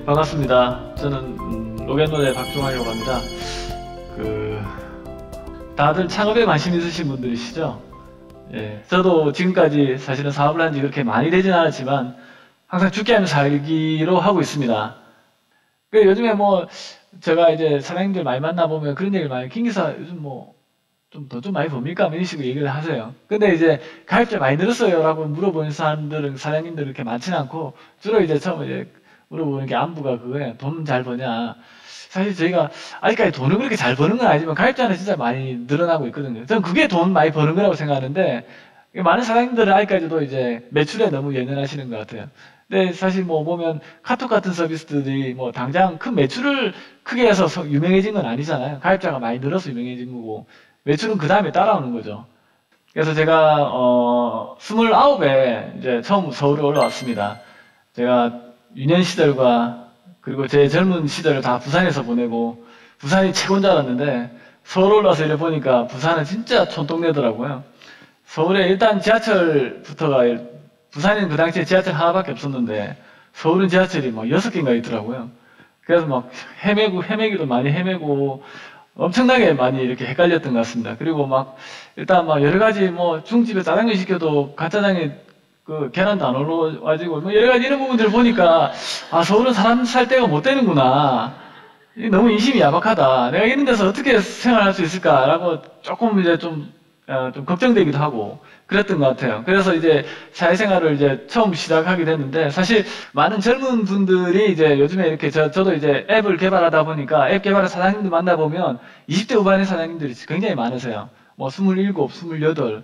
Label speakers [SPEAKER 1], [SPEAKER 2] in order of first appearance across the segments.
[SPEAKER 1] 반갑습니다. 저는 로겐노의 박종환이라고 합니다. 다들 창업에 관심 있으신 분들이시죠? 예, 저도 지금까지 사실은 사업을 한 지 그렇게 많이 되진 않았지만 항상 죽게 하면 살기로 하고 있습니다. 요즘에 제가 이제 사장님들 많이 만나보면 그런 얘기를 많이, 김 기사 요즘 좀 더 좀 많이 봅니까? 이런 식으로 얘기를 하세요. 근데 이제 가입자 많이 늘었어요 라고 물어보는 사람들은, 사장님들은 그렇게 많지는 않고, 주로 이제 처음에 이제 물어보는 게 안부가 그거예요. 돈 잘 버냐? 사실 저희가 아직까지 돈을 그렇게 잘 버는 건 아니지만 가입자는 진짜 많이 늘어나고 있거든요. 저는 그게 돈 많이 버는 거라고 생각하는데, 많은 사장님들은 아직까지도 이제 매출에 너무 연연하시는 것 같아요. 근데 사실 보면 카톡 같은 서비스들이 당장 큰 매출을 크게 해서 유명해진 건 아니잖아요. 가입자가 많이 늘어서 유명해진 거고, 매출은 그 다음에 따라오는 거죠. 그래서 제가 29에 이제 처음 서울에 올라왔습니다. 제가 유년 시절과 그리고 제 젊은 시절을 다 부산에서 보내고, 부산이 최고인 줄 알았는데 서울 올라와서 이래 보니까 부산은 진짜 촌동네더라고요. 서울에 일단 지하철부터가, 부산에는 그 당시에 지하철 하나밖에 없었는데 서울은 지하철이 6개인가 있더라고요. 그래서 헤매기도 많이 헤매고 엄청나게 많이 이렇게 헷갈렸던 것 같습니다. 그리고 일단 여러 가지 중집에 짜장면 시켜도 간짜장에 계란도 안 올라와지고 여러 가지 이런 부분들을 보니까, 아, 서울은 사람 살 데가 못 되는구나. 너무 인심이 야박하다. 내가 이런 데서 어떻게 생활할 수 있을까라고 조금 이제 좀 걱정되기도 하고 그랬던 것 같아요. 그래서 이제 사회생활을 이제 처음 시작하게 됐는데, 사실 많은 젊은 분들이 이제 요즘에 이렇게 저도 이제 앱을 개발하다 보니까 앱 개발한 사장님들 만나보면 20대 후반의 사장님들이 굉장히 많으세요. 27, 28.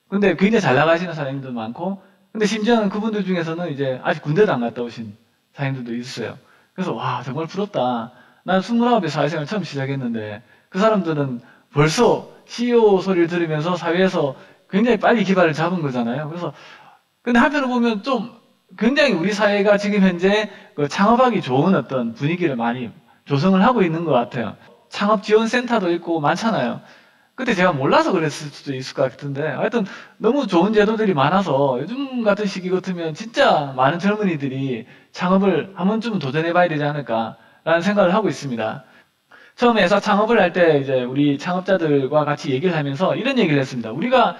[SPEAKER 1] 근데 굉장히 잘 나가시는 사장님도 많고, 근데 심지어는 그분들 중에서는 이제 아직 군대도 안 갔다 오신 사장님들도 있어요. 그래서 와, 정말 부럽다. 난 29에 사회생활 처음 시작했는데 그 사람들은 벌써 CEO 소리를 들으면서 사회에서 굉장히 빨리 기반을 잡은 거잖아요. 그래서 근데 한편으로 보면 좀 굉장히 우리 사회가 지금 현재 창업하기 좋은 어떤 분위기를 많이 조성을 하고 있는 것 같아요. 창업 지원 센터도 있고 많잖아요. 그때 제가 몰라서 그랬을 수도 있을 것 같은데, 하여튼 너무 좋은 제도들이 많아서 요즘 같은 시기 같으면 진짜 많은 젊은이들이 창업을 한 번쯤은 도전해봐야 되지 않을까라는 생각을 하고 있습니다. 처음에 회사 창업을 할 때 이제 우리 창업자들과 같이 얘기를 하면서 이런 얘기를 했습니다. 우리가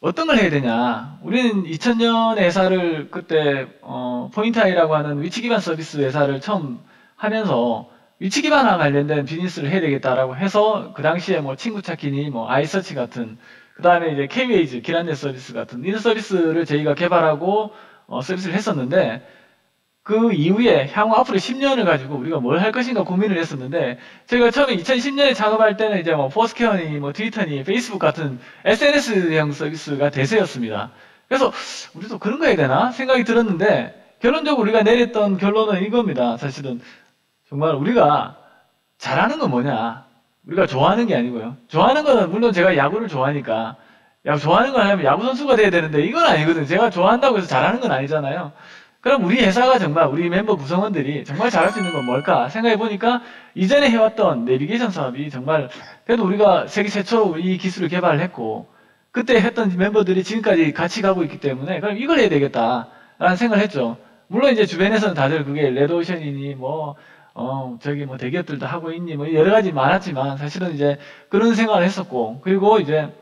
[SPEAKER 1] 어떤 걸 해야 되냐. 우리는 2000년에 회사를 그때 포인트아이라고 하는 위치 기반 서비스 회사를 처음 하면서 위치 기반화 관련된 비즈니스를 해야 되겠다라고 해서, 그 당시에 친구 찾기니 아이서치 같은, 그 다음에 이제 K-웨이즈 길 안내 서비스 같은 이런 서비스를 저희가 개발하고 서비스를 했었는데, 그 이후에 향후 앞으로 10년을 가지고 우리가 뭘 할 것인가 고민을 했었는데, 저희가 처음에 2010년에 작업할 때는 이제 포스케어니 트위터니 페이스북 같은 SNS형 서비스가 대세였습니다. 그래서 우리도 그런 거 해야 되나 생각이 들었는데, 결론적으로 우리가 내렸던 결론은 이겁니다. 사실은 정말 우리가 잘하는 건 뭐냐, 우리가 좋아하는 게 아니고요. 좋아하는 거는 물론 제가 야구를 좋아하니까 좋아하는 걸 하면 야구 선수가 돼야 되는데, 이건 아니거든요. 제가 좋아한다고 해서 잘하는 건 아니잖아요. 그럼 우리 회사가 정말, 우리 멤버 구성원들이 정말 잘할 수 있는 건 뭘까 생각해 보니까, 이전에 해왔던 내비게이션 사업이 정말, 그래도 우리가 세계 최초로 이 기술을 개발을 했고 그때 했던 멤버들이 지금까지 같이 가고 있기 때문에, 그럼 이걸 해야 되겠다라는 생각을 했죠. 물론 이제 주변에서는 다들 그게 레드오션이니 대기업들도 하고 있니 여러 가지 많았지만, 사실은 이제 그런 생각을 했었고, 그리고 이제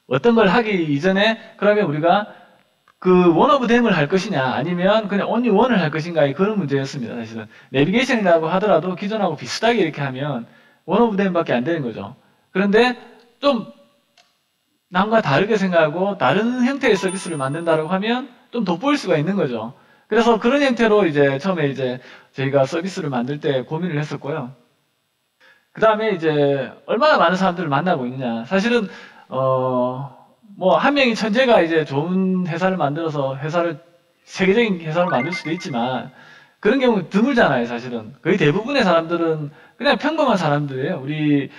[SPEAKER 1] 어떤 걸 하기 이전에 그러면 우리가 원 오브 댐을 할 것이냐 아니면 그냥 only one을 할 것인가의 그런 문제였습니다. 사실은 내비게이션이라고 하더라도 기존하고 비슷하게 이렇게 하면 원 오브 댐밖에 안 되는 거죠. 그런데 좀 남과 다르게 생각하고 다른 형태의 서비스를 만든다고 하면 좀 돋보일 수가 있는 거죠. 그래서 그런 형태로 이제 처음에 이제 저희가 서비스를 만들 때 고민을 했었고요. 그 다음에 이제 얼마나 많은 사람들을 만나고 있느냐. 사실은 한 명이 천재가 이제 좋은 회사를 만들어서 세계적인 회사를 만들 수도 있지만, 그런 경우 드물잖아요. 사실은 거의 대부분의 사람들은 그냥 평범한 사람들이에요. 우리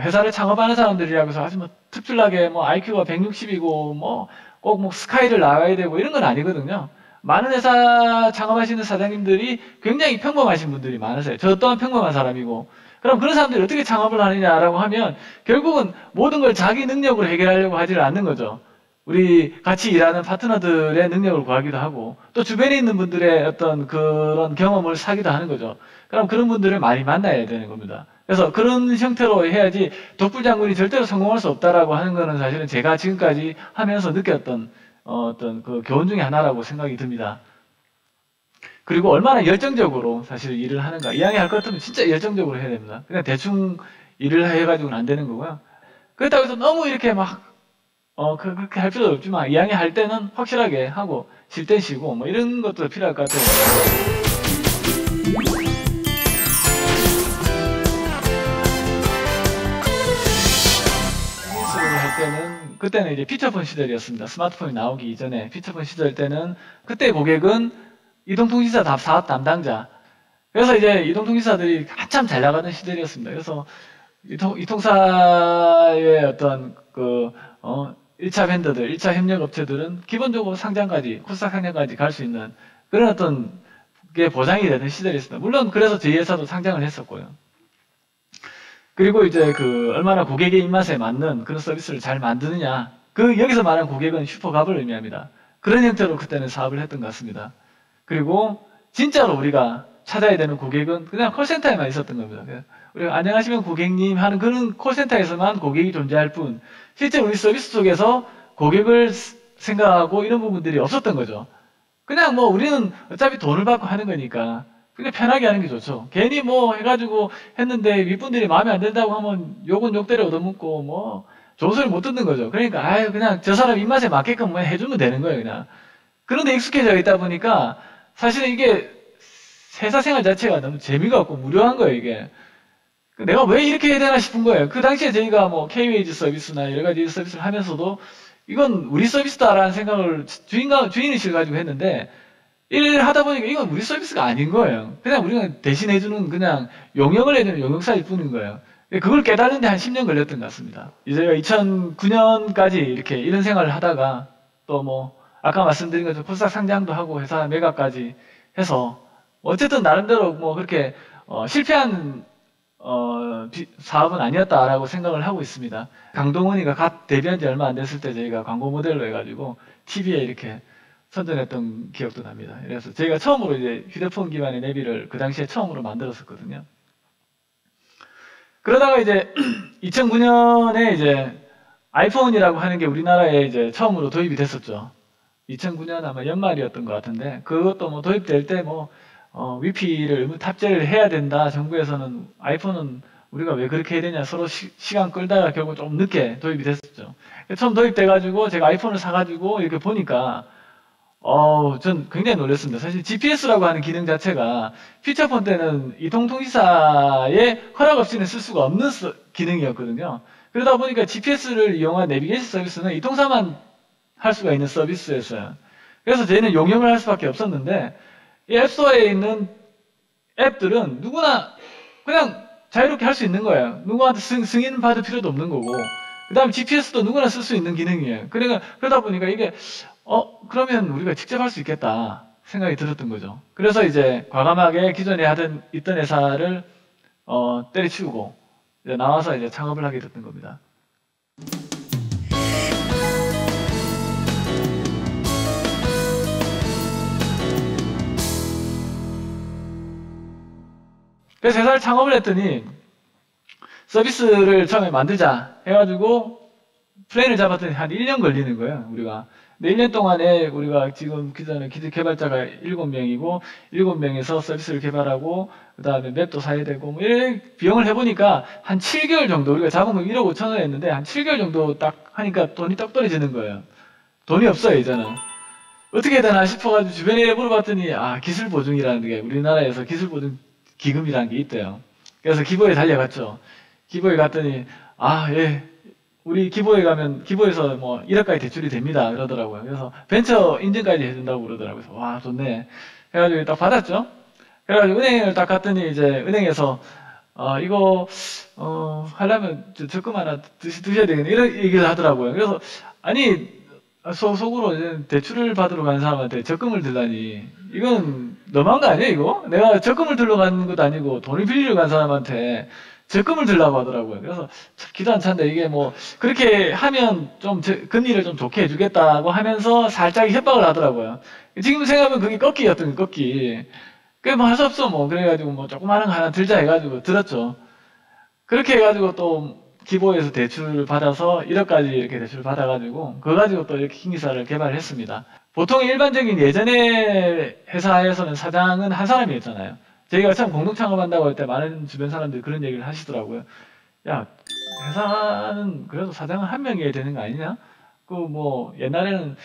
[SPEAKER 1] 회사를 창업하는 사람들이라고 해서 아주 특출나게 IQ가 160이고 꼭 스카이를 나가야 되고 이런 건 아니거든요. 많은 회사 창업하시는 사장님들이 굉장히 평범하신 분들이 많으세요. 저 또한 평범한 사람이고. 그럼 그런 사람들이 어떻게 창업을 하느냐라고 하면, 결국은 모든 걸 자기 능력으로 해결하려고 하지를 않는 거죠. 우리 같이 일하는 파트너들의 능력을 구하기도 하고 또 주변에 있는 분들의 어떤 그런 경험을 사기도 하는 거죠. 그럼 그런 분들을 많이 만나야 되는 겁니다. 그래서 그런 형태로 해야지 독불장군이 절대로 성공할 수 없다라고 하는 거는 사실은 제가 지금까지 하면서 느꼈던 어떤 그 교훈 중에 하나라고 생각이 듭니다. 그리고 얼마나 열정적으로 사실 일을 하는가. 이왕에 할 것 같으면 진짜 열정적으로 해야 됩니다. 그냥 대충 일을 해가지고는 안 되는 거고요. 그렇다고 해서 너무 이렇게 막 그렇게 할 필요도 없지만 이왕에 할 때는 확실하게 하고 쉴 땐 쉬고 뭐 이런 것도 필요할 것 같아요. 비즈니스를 할 때는 그때는 이제 피처폰 시절이었습니다. 스마트폰이 나오기 이전에 피처폰 시절 때는 그때 고객은 이동통신사 사업 담당자. 그래서 이제 이동통신사들이 한참 잘 나가던 시절이었습니다. 그래서 이통사의 어떤 1차 벤더들, 1차 협력 업체들은 기본적으로 상장까지, 코스닥 상장까지 갈 수 있는 그런 어떤 게 보장이 되는 시절이었습니다. 물론 그래서 저희 회사도 상장을 했었고요. 그리고 이제 얼마나 고객의 입맛에 맞는 그런 서비스를 잘 만드느냐. 여기서 말하는 고객은 슈퍼갑을 의미합니다. 그런 형태로 그때는 사업을 했던 것 같습니다. 그리고 진짜로 우리가 찾아야 되는 고객은 그냥 콜센터에만 있었던 겁니다. 우리가 안녕하시면 고객님 하는 그런 콜센터에서만 고객이 존재할 뿐 실제 우리 서비스 쪽에서 고객을 생각하고 이런 부분들이 없었던 거죠. 그냥 뭐 우리는 어차피 돈을 받고 하는 거니까 그냥 편하게 하는 게 좋죠. 괜히 뭐 해가지고 했는데 윗분들이 마음에 안 든다고 하면 욕은 욕대로 얻어먹고 뭐 좋은 소리 못 듣는 거죠. 그러니까 그냥 저 사람 입맛에 맞게끔 뭐 해주면 되는 거예요. 그냥. 그런데 익숙해져 있다 보니까 사실은 이게 회사 생활 자체가 너무 재미가 없고 무료한 거예요. 이게. 내가 왜 이렇게 해야 되나 싶은 거예요. 그 당시에 저희가 뭐 K-웨이즈 서비스나 여러 가지 서비스를 하면서도 이건 우리 서비스다라는 생각을 주인의식을 가지고 했는데 일을 하다 보니까 이건 우리 서비스가 아닌 거예요. 그냥 우리가 대신해주는 그냥 용역을 해주는 용역사일 뿐인 거예요. 그걸 깨달는데 한 10년 걸렸던 것 같습니다. 저희가 2009년까지 이렇게 이런 생활을 하다가 또 뭐 아까 말씀드린 것처럼 코스닥 상장도 하고 회사 매각까지 해서 어쨌든 나름대로 뭐 그렇게 실패한 사업은 아니었다라고 생각을 하고 있습니다. 강동원이가 갓 데뷔한 지 얼마 안 됐을 때 저희가 광고 모델로 해가지고 TV에 이렇게 선전했던 기억도 납니다. 그래서 저희가 처음으로 이제 휴대폰 기반의 내비를 그 당시에 처음으로 만들었었거든요. 그러다가 이제 2009년에 이제 아이폰이라고 하는 게 우리나라에 이제 처음으로 도입이 됐었죠. 2009년 아마 연말이었던 것 같은데 그것도 뭐 도입될 때 뭐 위피를 탑재를 해야 된다. 정부에서는 아이폰은 우리가 왜 그렇게 해야 되냐 서로 시간 끌다가 결국 좀 늦게 도입이 됐었죠. 처음 도입돼가지고 제가 아이폰을 사가지고 이렇게 보니까 전 굉장히 놀랐습니다. 사실 GPS라고 하는 기능 자체가 피처폰 때는 이동통신사의 허락 없이는 쓸 수가 없는 기능이었거든요. 그러다 보니까 GPS를 이용한 내비게이션 서비스는 이통사만 할 수가 있는 서비스였어요. 그래서 저희는 용역을 할 수밖에 없었는데 이 앱스토어에 있는 앱들은 누구나 그냥 자유롭게 할 수 있는 거예요. 누구한테 승인 받을 필요도 없는 거고 그 다음에 GPS도 누구나 쓸 수 있는 기능이에요. 그러다 보니까 이게 그러면 우리가 직접 할 수 있겠다 생각이 들었던 거죠. 그래서 이제 과감하게 기존에 있던 회사를 때려치우고 이제 나와서 이제 창업을 하게 됐던 겁니다. 그래서 회사를 창업을 했더니 서비스를 처음에 만들자 해가지고 플랜을 잡았더니 한 1년 걸리는 거예요, 우리가. 근데 1년 동안에 우리가 지금 기존에 기술 개발자가 7명이고 7명에서 서비스를 개발하고 그 다음에 맵도 사야 되고 뭐 이런 비용을 해보니까 한 7개월 정도 우리가 잡은 건 1억 5천원 했는데 한 7개월 정도 딱 하니까 돈이 딱 떨어지는 거예요. 돈이 없어요, 이제는. 어떻게 해야 되나 싶어가지고 주변에 물어봤더니 기술 보증이라는 게 우리나라에서 기술 보증 기금이라는 게 있대요. 그래서 기보에 달려갔죠. 기보에 갔더니 예. 우리 기보에 가면 기보에서 뭐 1억까지 대출이 됩니다 그러더라고요. 그래서 벤처 인증까지 해준다고 그러더라고요. 그래서 와 좋네 해가지고 딱 받았죠. 그래가지고 은행을 딱 갔더니 이제 은행에서 이거 하려면 적금 하나 드셔야 되겠네 이런 얘기를 하더라고요. 그래서 아니 속으로 이제 대출을 받으러 가는 사람한테 적금을 들다니 이건 너무한 거 아니야 이거? 내가 적금을 들러 가는 것도 아니고 돈을 빌리러 간 사람한테 적금을 들라고 하더라고요. 그래서 참 기도 안 찬데 이게 뭐 그렇게 하면 좀 금리를 좀 좋게 해주겠다고 하면서 살짝 협박을 하더라고요. 지금 생각하면 그게 꺾기였던 거, 꺾기. 그게 뭐 할 수 없어 뭐 그래가지고 뭐 조그마한 거 하나 들자 해가지고 들었죠. 그렇게 해가지고 또 기부에서 대출을 받아서 1억까지 이렇게 대출을 받아가지고 그거 가지고 또 이렇게 킹기사를 개발했습니다. 보통 일반적인 예전에 회사에서는 사장은 한 사람이었잖아요. 저희가 처음 공동 창업한다고 할 때 많은 주변 사람들이 그런 얘기를 하시더라고요. 야, 회사는 그래도 사장은 한 명이어야 되는 거 아니냐? 그 뭐 옛날에는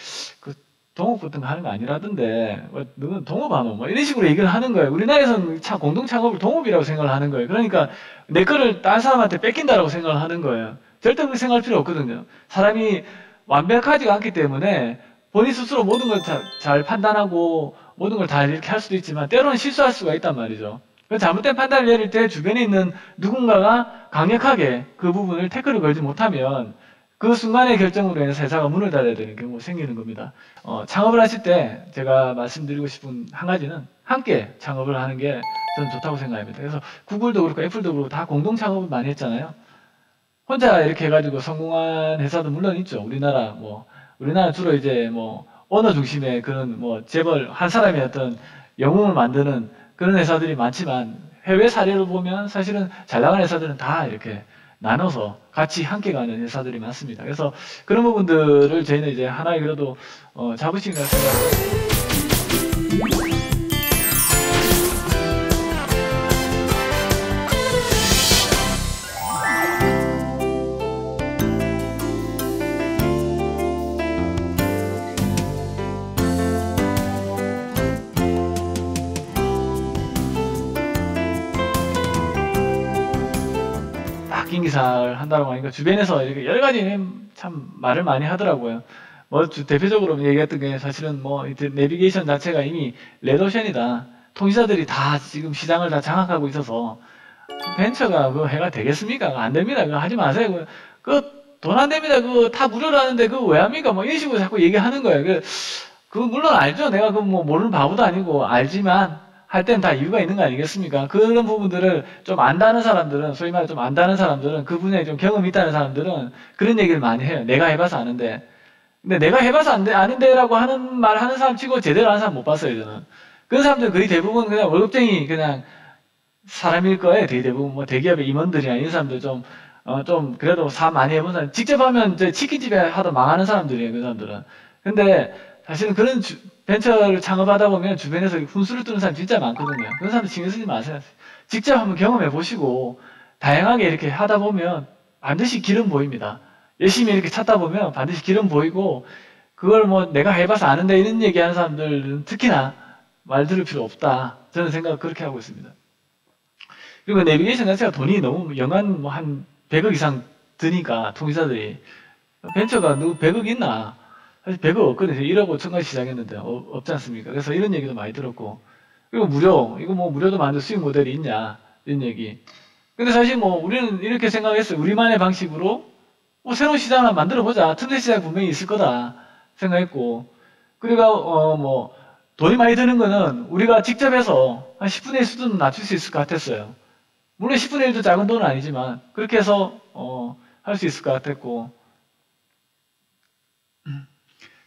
[SPEAKER 1] 그 동업 같은 거 하는 거 아니라던데 너는 동업하노? 뭐 이런 식으로 얘기를 하는 거예요. 우리나라에서는 공동 창업을 동업이라고 생각을 하는 거예요. 그러니까 내 거를 다른 사람한테 뺏긴다라고 생각을 하는 거예요. 절대 그렇게 생각할 필요 없거든요. 사람이 완벽하지가 않기 때문에 본인 스스로 모든 걸 잘 판단하고 모든 걸 다 이렇게 할 수도 있지만 때로는 실수할 수가 있단 말이죠. 잘못된 판단을 내릴 때 주변에 있는 누군가가 강력하게 그 부분을 태클을 걸지 못하면 그 순간의 결정으로 인해서 회사가 문을 닫아야 되는 경우가 생기는 겁니다. 창업을 하실 때 제가 말씀드리고 싶은 한 가지는 함께 창업을 하는 게 저는 좋다고 생각합니다. 그래서 구글도 그렇고 애플도 그렇고 다 공동 창업을 많이 했잖아요. 혼자 이렇게 해가지고 성공한 회사도 물론 있죠. 우리나라 주로 이제 뭐 오너 중심의 그런 뭐 재벌 한 사람의 어떤 영웅을 만드는 그런 회사들이 많지만 해외 사례를 보면 사실은 잘 나가는 회사들은 다 이렇게 나눠서 같이 함께 가는 회사들이 많습니다. 그래서 그런 부분들을 저희는 이제 하나의 그래도 자부심이라 생각합니다. 기사를 한다고 하니까 주변에서 이렇게 여러 가지 참 말을 많이 하더라고요. 뭐 대표적으로 얘기했던 게 사실은 뭐 내비게이션 자체가 이미 레드오션이다. 통신사들이 다 지금 시장을 다 장악하고 있어서 벤처가 그거 해가 되겠습니까? 안 됩니다. 그거 하지 마세요. 그 돈 안 됩니다. 그거 다 무료로 하는데 그거 왜 합니까? 뭐 이런 식으로 자꾸 얘기하는 거예요. 그거 물론 알죠. 내가 그 뭐 모르는 바보도 아니고 알지만 할 땐 다 이유가 있는 거 아니겠습니까? 그런 부분들을 좀 안다는 사람들은, 소위 말해 좀 안다는 사람들은, 그 분야에 좀 경험이 있다는 사람들은 그런 얘기를 많이 해요. 내가 해봐서 아는데. 근데 내가 해봐서 아는데라고 하는 말 하는 사람 치고 제대로 하는 사람 못 봤어요, 저는. 그런 사람들 거의 대부분 그냥 월급쟁이 그냥 사람일 거예요. 되게 대부분 뭐 대기업의 임원들이나 이런 사람들 좀 그래도 사업 많이 해본 사람. 직접 하면 이제 치킨집에 하다 망하는 사람들이에요, 그 사람들은. 근데 사실은 그런 벤처를 창업하다 보면 주변에서 훈수를 두는 사람 진짜 많거든요. 그런 사람들 신경 쓰지 마세요. 직접 한번 경험해 보시고 다양하게 이렇게 하다 보면 반드시 길은 보입니다. 열심히 이렇게 찾다 보면 반드시 길은 보이고 그걸 뭐 내가 해봐서 아는데 이런 얘기하는 사람들은 특히나 말 들을 필요 없다. 저는 생각을 그렇게 하고 있습니다. 그리고 내비게이션 자체가 돈이 너무 연간 뭐 한 100억 이상 드니까 통신사들이 벤처가 누구 100억 있나? 사실 100억 없거든요. 1억 5천까지 시작했는데 없지 않습니까? 그래서 이런 얘기도 많이 들었고 그리고 이거 뭐 무료도 만들 수익 모델이 있냐 이런 얘기. 근데 사실 뭐 우리는 이렇게 생각했어요. 우리만의 방식으로 뭐 새로운 시장을 만들어 보자. 틈새 시장 분명히 있을 거다 생각했고 그리고 뭐 돈이 많이 드는 거는 우리가 직접 해서 한 10분의 1 수준 낮출 수 있을 것 같았어요. 물론 10분의 1도 작은 돈은 아니지만 그렇게 해서 할 수 있을 것 같았고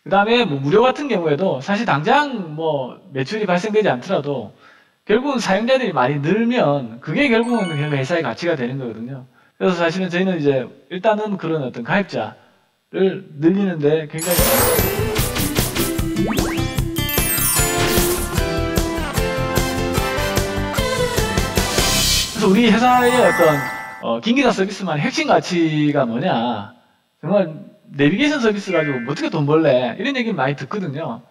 [SPEAKER 1] 그 다음에 뭐 무료 같은 경우에도 사실 당장 뭐 매출이 발생되지 않더라도 결국은 사용자들이 많이 늘면 그게 결국은 회사의 가치가 되는 거거든요. 그래서 사실은 저희는 이제 일단은 그런 어떤 가입자를 늘리는데 굉장히 그래서 우리 회사의 어떤 긴기사 서비스만의 핵심 가치가 뭐냐 정말 내비게이션 서비스 가지고 뭐 어떻게 돈 벌래 이런 얘기를 많이 듣거든요.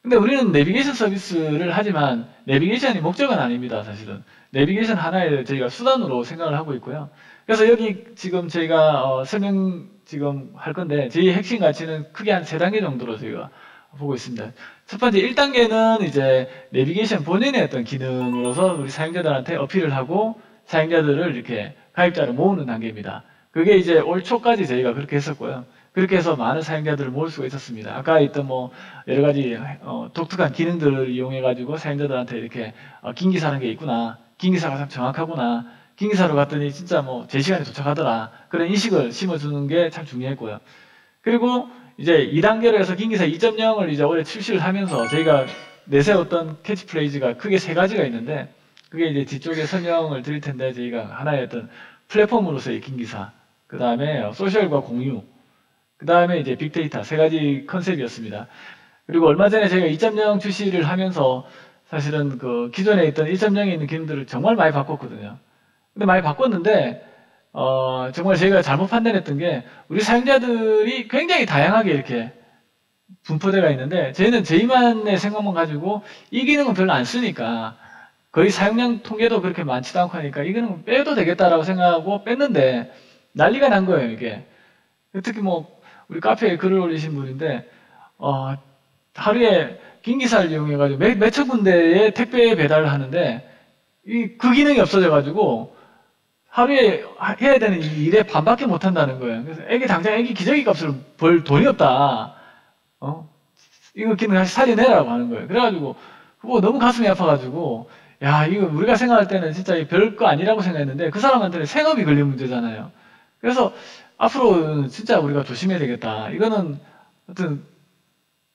[SPEAKER 1] 근데 우리는 내비게이션 서비스를 하지만 내비게이션이 목적은 아닙니다. 사실은 내비게이션 하나의 저희가 수단으로 생각을 하고 있고요. 그래서 여기 지금 저희가 설명 지금 할 건데 저희 핵심 가치는 크게 한 3단계 정도로 저희가 보고 있습니다. 첫 번째 1단계는 이제 내비게이션 본연의 어떤 기능으로서 우리 사용자들한테 어필을 하고 사용자들을 이렇게 가입자를 모으는 단계입니다. 그게 이제 올 초까지 저희가 그렇게 했었고요. 그렇게 해서 많은 사용자들을 모을 수가 있었습니다. 아까 있던 뭐 여러 가지 독특한 기능들을 이용해 가지고 사용자들한테 이렇게 긴기사라는 게 있구나, 긴기사가 참 정확하구나, 김기사로 갔더니 진짜 뭐 제 시간에 도착하더라. 그런 인식을 심어주는 게 참 중요했고요. 그리고 이제 2단계로 해서 김기사 2.0을 이제 올해 출시를 하면서 저희가 내세웠던 캐치프레이즈가 크게 세 가지가 있는데, 그게 이제 뒤쪽에 설명을 드릴 텐데, 저희가 하나의 어떤 플랫폼으로서의 김기사, 그 다음에 소셜과 공유, 그 다음에 이제 빅데이터, 세 가지 컨셉이었습니다. 그리고 얼마 전에 저희가 2.0 출시를 하면서 사실은 그 기존에 있던 1.0에 있는 기능들을 정말 많이 바꿨거든요. 근데 많이 바꿨는데, 정말 저희가 잘못 판단했던 게, 우리 사용자들이 굉장히 다양하게 이렇게 분포대가 있는데, 저희는 저희만의 생각만 가지고 이 기능은 별로 안 쓰니까, 거의 사용량 통계도 그렇게 많지도 않고 하니까 이 기능은 빼도 되겠다라고 생각하고 뺐는데 난리가 난 거예요, 이게. 특히 뭐 우리 카페에 글을 올리신 분인데, 하루에 김기사를 이용해가지고 몇천 군데에 택배 배달을 하는데 그 기능이 없어져가지고 하루에 해야 되는 이 일의 반밖에 못 한다는 거예요. 그래서 당장 애기 기저귀 값을 벌 돈이 없다. 이거 기능 다시 살려내라고 하는 거예요. 그래가지고 그거 너무 가슴이 아파가지고, 야, 이거 우리가 생각할 때는 진짜 별거 아니라고 생각했는데 그 사람한테는 생업이 걸린 문제잖아요. 그래서 앞으로는 진짜 우리가 조심해야 되겠다. 이거는 어떤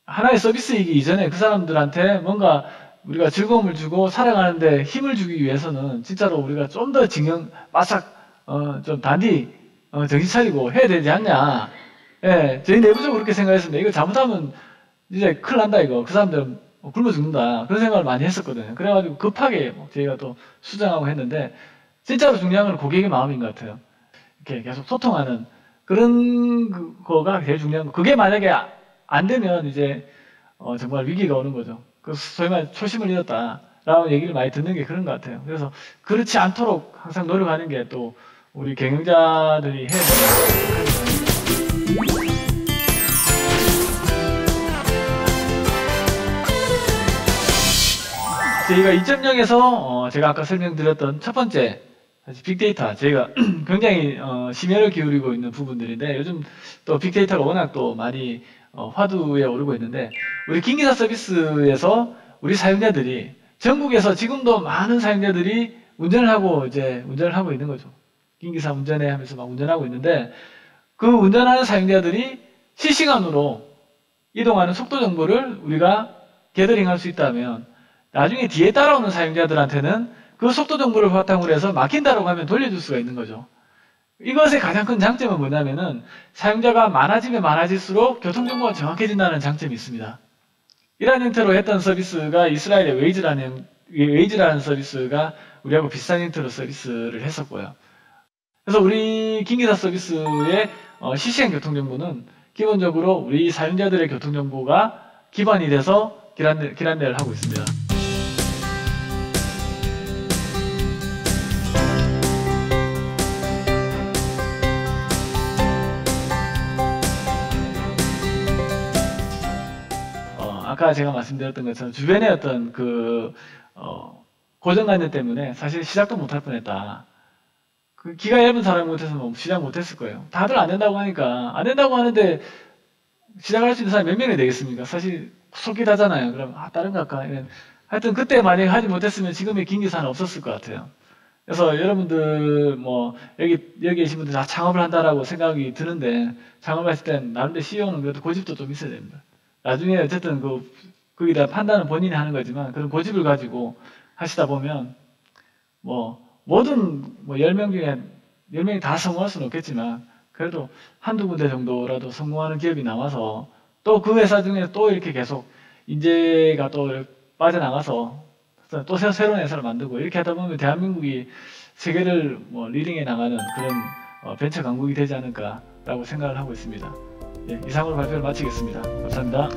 [SPEAKER 1] 하나의 서비스이기 이전에 그 사람들한테 뭔가 우리가 즐거움을 주고 살아가는데 힘을 주기 위해서는 진짜로 우리가 좀 더 좀 단디 정신 차리고 해야 되지 않냐. 예, 저희 내부적으로 그렇게 생각했습니다. 이거 잘못하면 이제 큰일 난다, 이거. 그 사람들은 굶어 죽는다. 그런 생각을 많이 했었거든요. 그래가지고 급하게 저희가 또 수정하고 했는데, 진짜로 중요한 건 고객의 마음인 것 같아요. 이렇게 계속 소통하는 그런 거가 제일 중요한 거. 그게 만약에 안 되면 이제 정말 위기가 오는 거죠. 그 소위 말해 초심을 잃었다라고 얘기를 많이 듣는 게 그런 것 같아요. 그래서 그렇지 않도록 항상 노력하는 게 또 우리 경영자들이 해야 되는 거예요. 저희가 2.0에서 제가 아까 설명드렸던 첫 번째 빅데이터, 저희가 굉장히 심혈을 기울이고 있는 부분들인데, 요즘 또 빅데이터가 워낙 또 많이 화두에 오르고 있는데, 우리 김기사 서비스에서 우리 사용자들이 전국에서 지금도 많은 사용자들이 운전을 하고 있는 거죠. 김기사 운전해 하면서 막 운전하고 있는데, 그 운전하는 사용자들이 실시간으로 이동하는 속도 정보를 우리가 게더링할 수 있다면, 나중에 뒤에 따라오는 사용자들한테는 그 속도 정보를 바탕으로 해서 막힌다라고 하면 돌려줄 수가 있는 거죠. 이것의 가장 큰 장점은 뭐냐면은, 사용자가 많아지면 많아질수록 교통정보가 정확해진다는 장점이 있습니다. 이러한 형태로 했던 서비스가 이스라엘의 웨이즈라는 서비스가 우리하고 비슷한 형태로 서비스를 했었고요. 그래서 우리 김기사 서비스의 실시간 교통정보는 기본적으로 우리 사용자들의 교통정보가 기반이 돼서 길 안내를 하고 있습니다. 아까 제가 말씀드렸던 것처럼 주변의 어떤 고정관념 때문에 사실 시작도 못할 뻔했다. 그 기가 얇은 사람이 못해서 시작 못했을 거예요. 다들 안 된다고 하니까, 안 된다고 하는데 시작할 수 있는 사람이 몇 명이 되겠습니까? 사실 솔깃하잖아요. 그럼 다른 거 할까? 하여튼 그때 만약에 하지 못했으면 지금의 김기사는 없었을 것 같아요. 그래서 여러분들 여기 계신 분들 다 창업을 한다라고 생각이 드는데, 창업했을 땐 나름대로 CEO는 그래도 고집도 좀 있어야 됩니다. 나중에 어쨌든 거기다 판단은 본인이 하는 거지만, 그런 고집을 가지고 하시다 보면 모든 10명 중에 10명이 다 성공할 수는 없겠지만, 그래도 한두 군데 정도라도 성공하는 기업이 나와서, 또 그 회사 중에 또 이렇게 계속 인재가 또 빠져나가서 또 새로운 회사를 만들고, 이렇게 하다 보면 대한민국이 세계를 리딩해 나가는 그런 벤처 강국이 되지 않을까라고 생각을 하고 있습니다. 예, 이상으로 발표를 마치겠습니다. 감사합니다.